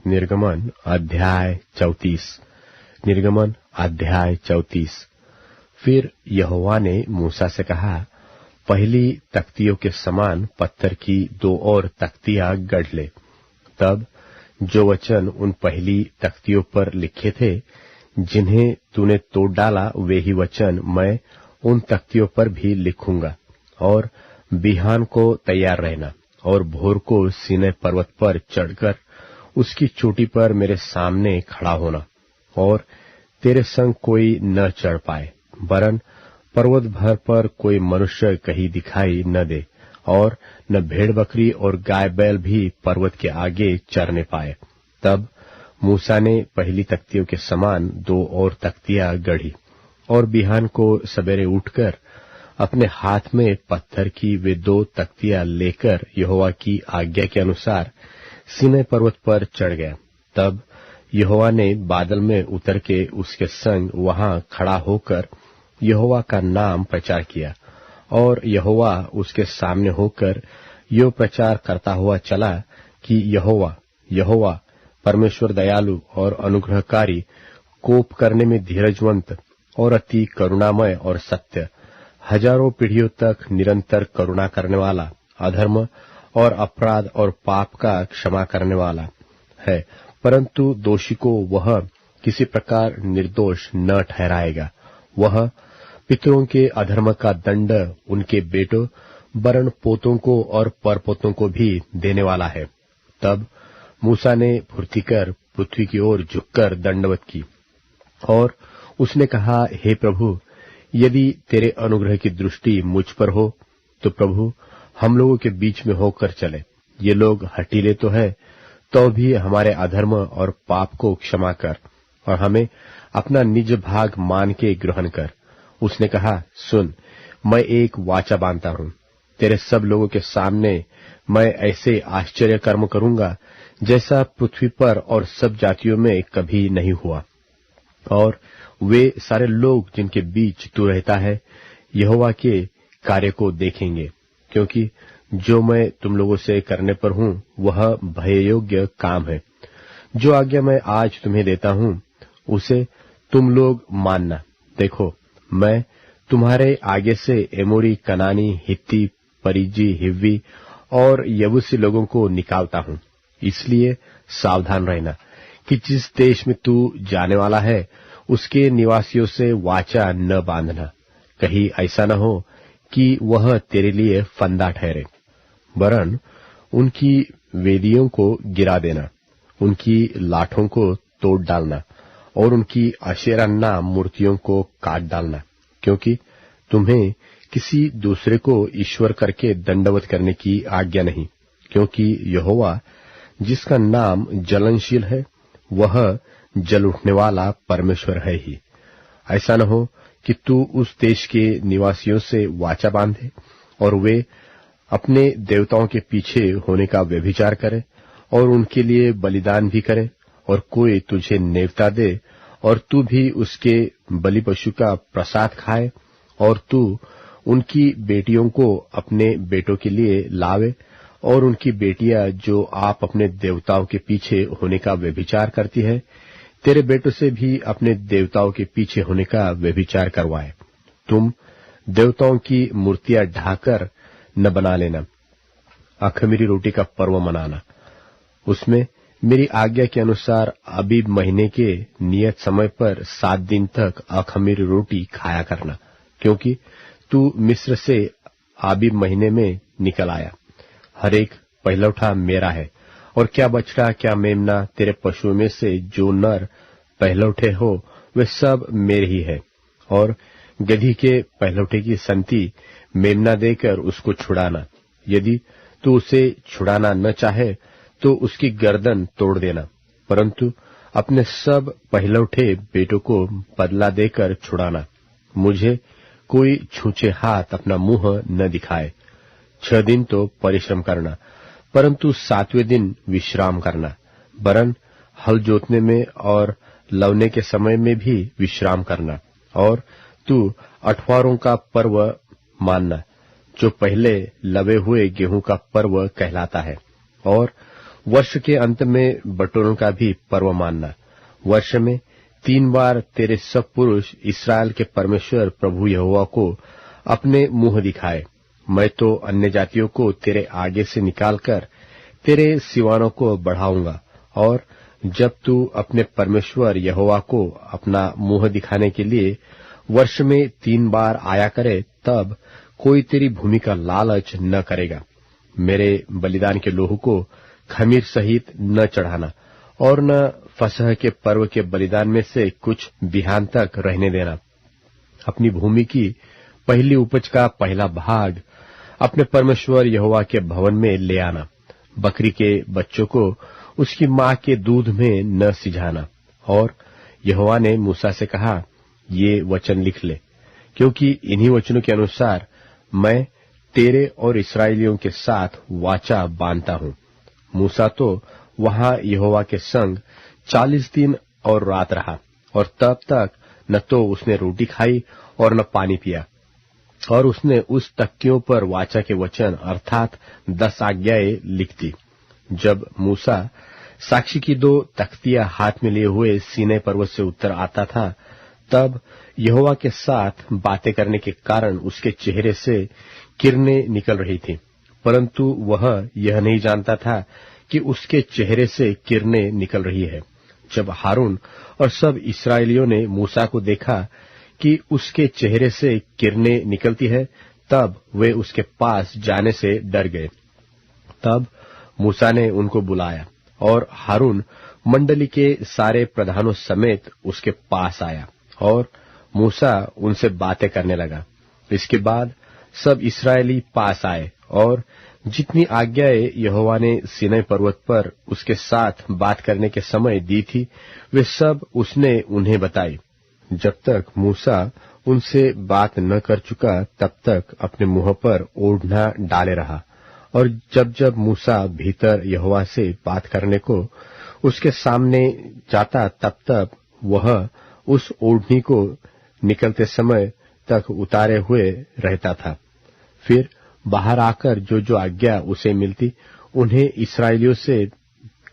निर्गमन अध्याय 34। निर्गमन अध्याय 34। फिर यहोवा ने मूसा से कहा, पहली तख्तियों के समान पत्थर की 2 और तख्तियां गढ़ ले। तब जो वचन उन पहली तख्तियों पर लिखे थे, जिन्हें तूने तोड़ डाला, वे ही वचन मैं उन तख्तियों पर भी लिखूंगा। और बिहान को तैयार रहना और भोर को सीनै पर्वत पर चढ़कर उसकी चोटी पर मेरे सामने खड़ा होना, और तेरे संग कोई न चढ़ पाए, वरन पर्वत भर पर कोई मनुष्य कहीं दिखाई न दे, और न भेड़ बकरी और गाय बैल भी पर्वत के आगे चरने पाए। तब मूसा ने पहली तख्तियों के समान 2 और तख्तियां गढ़ी, और बिहान को सवेरे उठकर अपने हाथ में पत्थर की वे 2 तख्तियां लेकर यहोवा की आज्ञा के अनुसार सीनै पर्वत पर चढ़ गया। तब यहोवा ने बादल में उतर के उसके संग वहां खड़ा होकर यहोवा का नाम प्रचार किया, और यहोवा उसके सामने होकर यो प्रचार करता हुआ चला कि यहोवा यहोवा परमेश्वर दयालु और अनुग्रहकारी, कोप करने में धीरजवंत और अति करुणामय और सत्य, हजारों पीढ़ियों तक निरंतर करुणा करने वाला, अधर्म और अपराध और पाप का क्षमा करने वाला है, परंतु दोषी को वह किसी प्रकार निर्दोष न ठहराएगा। वह पितरों के अधर्म का दंड उनके बेटों वरन पोतों को और परपोतों को भी देने वाला है। तब मूसा ने फुर्ती कर पृथ्वी की ओर झुककर दंडवत की, और उसने कहा, हे प्रभु, यदि तेरे अनुग्रह की दृष्टि मुझ पर हो, तो प्रभु हम लोगों के बीच में होकर चले। ये लोग हठीले तो है, तो भी हमारे अधर्म और पाप को क्षमा कर, और हमें अपना निज भाग मान के ग्रहण कर। उसने कहा, सुन, मैं एक वाचा बांधता हूं, तेरे सब लोगों के सामने मैं ऐसे आश्चर्य कर्म करूंगा जैसा पृथ्वी पर और सब जातियों में कभी नहीं हुआ। और वे सारे लोग जिनके बीच तू रहता है, यहोवा के कार्य को देखेंगे, क्योंकि जो मैं तुम लोगों से करने पर हूं वह भययोग्य काम है। जो आज्ञा मैं आज तुम्हें देता हूं उसे तुम लोग मानना। देखो, मैं तुम्हारे आगे से एमोरी, कनानी, हित्ती, परिज्जी, हिव्वी और यबूसी लोगों को निकालता हूं। इसलिए सावधान रहना कि जिस देश में तू जाने वाला है उसके निवासियों से वाचा न बांधना, कहीं ऐसा न हो कि वह तेरे लिए फंदा ठहरे, वरन उनकी वेदियों को गिरा देना, उनकी लाठों को तोड़ डालना और उनकी अशेरा नाम मूर्तियों को काट डालना, क्योंकि तुम्हें किसी दूसरे को ईश्वर करके दंडवत करने की आज्ञा नहीं, क्योंकि यहोवा जिसका नाम जलनशील है वह जल उठने वाला परमेश्वर है ही। ऐसा न हो कि तू उस देश के निवासियों से वाचा बांधे और वे अपने देवताओं के पीछे होने का व्यभिचार करे और उनके लिए बलिदान भी करे, और कोई तुझे नेवता दे और तू भी उसके बलि पशु का प्रसाद खाए, और तू उनकी बेटियों को अपने बेटों के लिए लावे, और उनकी बेटियां जो आप अपने देवताओं के पीछे होने का व्यभिचार करती है, तेरे बेटों से भी अपने देवताओं के पीछे होने का व्यभिचार करवाए। तुम देवताओं की मूर्तियां ढाकर न बना लेना। अख़मीरी रोटी का पर्व मनाना, उसमें मेरी आज्ञा के अनुसार अबीब महीने के नियत समय पर 7 दिन तक अख़मीरी रोटी खाया करना, क्योंकि तू मिस्र से आबीब महीने में निकल आया। हर एक पहलौठा मेरा है, और क्या बछड़ा क्या मेमना तेरे पशुओं में से जो नर पहलौठे हो वे सब मेरे ही है। और गधी के पहलौठे की संति मेमना देकर उसको छुड़ाना। यदि तू उसे छुड़ाना न चाहे तो उसकी गर्दन तोड़ देना, परंतु अपने सब पहलौठे बेटों को बदला देकर छुड़ाना। मुझे कोई छूछे हाथ अपना मुंह न दिखाए। 6 दिन तो परिश्रम करना, परंतु 7वें दिन विश्राम करना, वरन हल जोतने में और लवने के समय में भी विश्राम करना। और तू अठवारों का पर्व मानना, जो पहले लवे हुए गेहूं का पर्व कहलाता है, और वर्ष के अंत में बटोरों का भी पर्व मानना। वर्ष में 3 बार तेरे सब पुरुष इस्राएल के परमेश्वर प्रभु यहोवा को अपने मुंह दिखाए। मैं तो अन्य जातियों को तेरे आगे से निकालकर तेरे सिवानों को बढ़ाऊंगा, और जब तू अपने परमेश्वर यहोवा को अपना मुंह दिखाने के लिए वर्ष में 3 बार आया करे, तब कोई तेरी भूमि का लालच न करेगा। मेरे बलिदान के लोहू को खमीर सहित न चढ़ाना, और न फसह के पर्व के बलिदान में से कुछ बिहान तक रहने देना। अपनी भूमि की पहली उपज का पहला भाग अपने परमेश्वर यहोवा के भवन में ले आना। बकरी के बच्चों को उसकी मां के दूध में न सिझाना। और यहोवा ने मूसा से कहा, ये वचन लिख ले, क्योंकि इन्हीं वचनों के अनुसार मैं तेरे और इस्राएलियों के साथ वाचा बांधता हूं। मूसा तो वहां यहोवा के संग 40 दिन और रात रहा, और तब तक न तो उसने रोटी खाई और न पानी पिया। और उसने उस तख्तियों पर वाचा के वचन अर्थात 10 आज्ञाएं लिख दी। जब मूसा साक्षी की 2 तख्तियां हाथ में लिए हुए सीनै पर्वत से उतर आता था, तब यहोवा के साथ बातें करने के कारण उसके चेहरे से किरणें निकल रही थी, परंतु वह यह नहीं जानता था कि उसके चेहरे से किरणें निकल रही है। जब हारून और सब इस्राएलियों ने मूसा को देखा कि उसके चेहरे से किरणें निकलती है, तब वे उसके पास जाने से डर गए। तब मूसा ने उनको बुलाया, और हारून मंडली के सारे प्रधानों समेत उसके पास आया, और मूसा उनसे बातें करने लगा। इसके बाद सब इस्राएली पास आए, और जितनी आज्ञाएं यहोवा ने सीनै पर्वत पर उसके साथ बात करने के समय दी थी, वे सब उसने उन्हें बताई। जब तक मूसा उनसे बात न कर चुका, तब तक अपने मुंह पर ओढ़ना डाले रहा। और जब जब मूसा भीतर यहोवा से बात करने को उसके सामने जाता, तब तब वह उस ओढ़नी को निकलते समय तक उतारे हुए रहता था। फिर बाहर आकर जो जो आज्ञा उसे मिलती, उन्हें इस्राएलियों से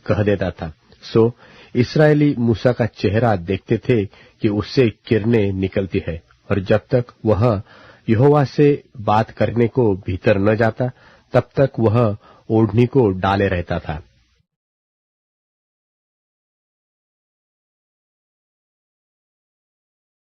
कह देता था। सो इस्राएली मूसा का चेहरा देखते थे कि उससे किरणें निकलती है, और जब तक वह यहोवा से बात करने को भीतर न जाता, तब तक वह ओढ़नी को डाले रहता था।